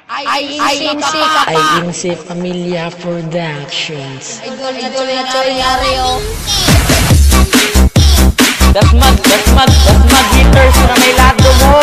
INC Familia Productions. Idol na Chorinaryo. Dasmag hitters na may lado mo.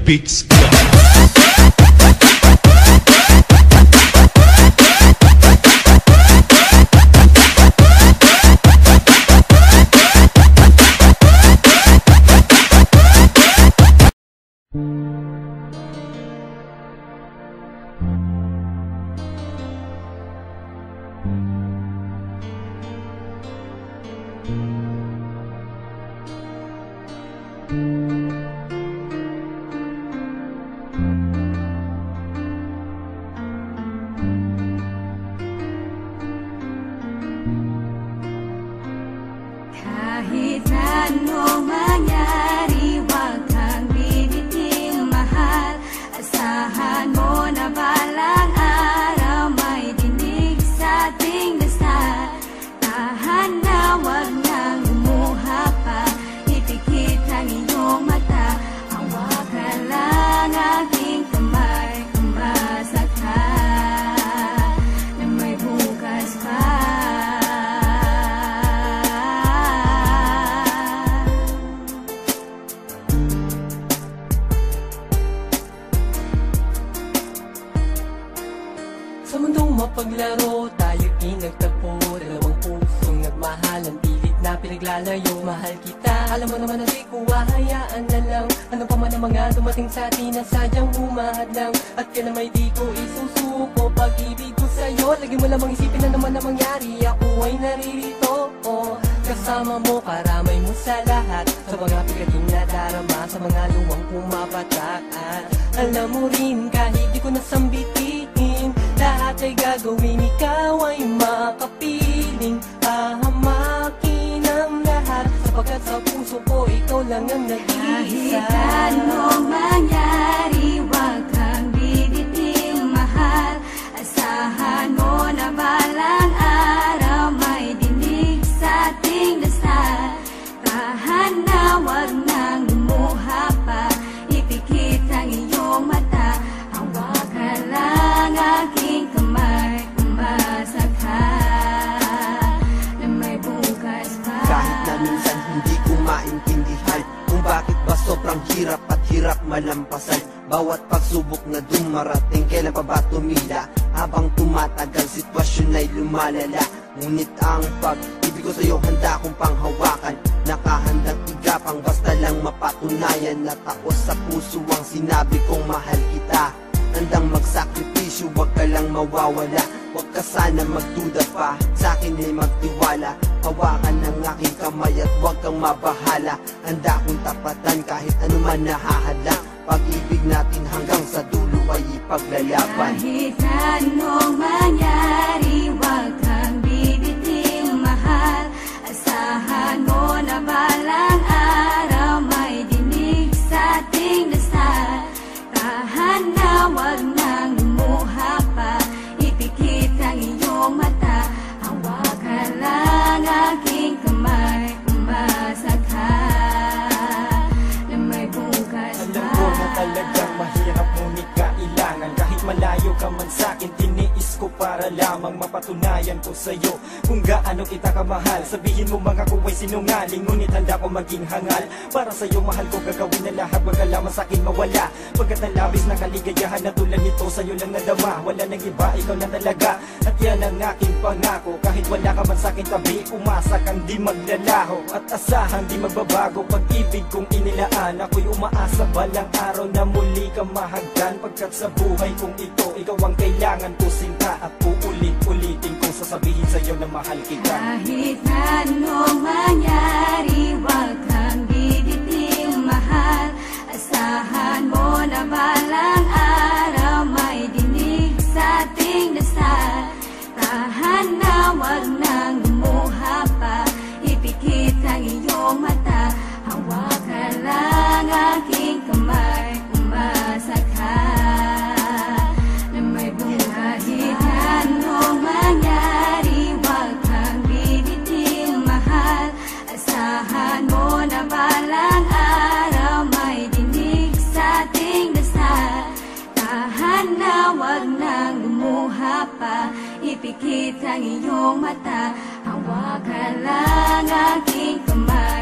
Beats Kahit anong mangyari, huwag kang biniting mahal. Asahan mo na balang araw may dinig sa ating dasal. Tahan na, huwag nang lumuha pa. Ipikit ang iyong mata. Hawakan lang aking kamay. Umasa ka na may bukas pa. Sa mundong mapaglaro, tayo'y nagtagpo. Dalawang pusong nagmahalan, pilit na pinaglalayo. Mahal kita, alam mo naman na di ko hahayaan na lang. Ano pa man ang mga dumating sa atin na sadyang humahadlang. At kaya na may di ko isusuko pag-ibig ko sa'yo. Lagi mo lamang isipin na naman na mangyari, ako ay naririto. Kasama mo, karamay mo sa lahat. Sa mga pigating nadarama, sa mga luwang pumapataan. Alam mo rin, kahit di ko nasambitin, lahat ay gagawin, ikaw ay makapiling. Pahamakin ang lahat, sapagkat sa puso ko, ikaw lang ang nag-iisa. Kahit anong mangyari, huwag kang bibiting mahal. Asahan mo na balang araw may dinig sa ating dasal. Tahan na, huwag nang lumuha pa. Ipikit ang iyong mata. Hawakan lang aking kamay. Umasa ka na may bukas pa. Kahit na minsan hindi ko maintindihan kung bakit ba sobrang hirap at hirap malampasan. Bawat pagsubok na dumarating, kailan pa ba tumila? Habang tumatagal, sitwasyon ay lumalala. Ngunit ang pag-ibig ko sa'yo handa kong panghawakan. Nakahandang igapang basta lang mapatunayan na taos sa puso ang sinabi kong mahal kita. Handang magsakripisyo, wag ka lang mawawala. Wag ka sana magduda pa, sa'kin ay magtiwala. Hawakan ng aking kamay at wag kang mabahala. Handa kong tapatan kahit anuman nahahadlang. Pag-ibig natin hanggang sa dulo ay ipaglalaban. Kahit anong sa'kin, tiniis ko para lamang mapatunayan ko sa'yo kung gaano kita kamahal. Sabihin mo mga kuwa'y sinungaling, ngunit handa ko maging hangal. Para sa'yo mahal ko gagawin na lahat, wag ka lamang sa'kin mawala. Pagkat ang labis na kaligayahan na tulad nito sa'yo lang nadama. Wala nang iba, ikaw na talaga, at yan ang aking pangako. Kahit wala ka man sa'kin tabi, umasa kang di maglalaho, at asahang di magbabago pag-ibig kong inilaan. Ako'y umaasa balang araw na muli ka mahagdan. Pagkat sa buhay kong ito, ikaw ang kailangan ko sinta. At uulit-ulitin kong sasabihin sa'yo na mahal kita. Kahit anong mangyari, huwag kang bibiting mahal. Asahan mo na balang araw may dinig sa ating dasal. Tahan na, huwag nang lumuha pa, ipikit ang iyong mata. Hawakan lang aking kamay, umasa ka na may buhay. Kahit anong mangyari, huwag kang bibiting mahal. Asahan mo na balang araw may dinig sa ating dasal. Tahan na, huwag nang lumuha pa, ipikit ang iyong mata. Hawakan lang aking kamay.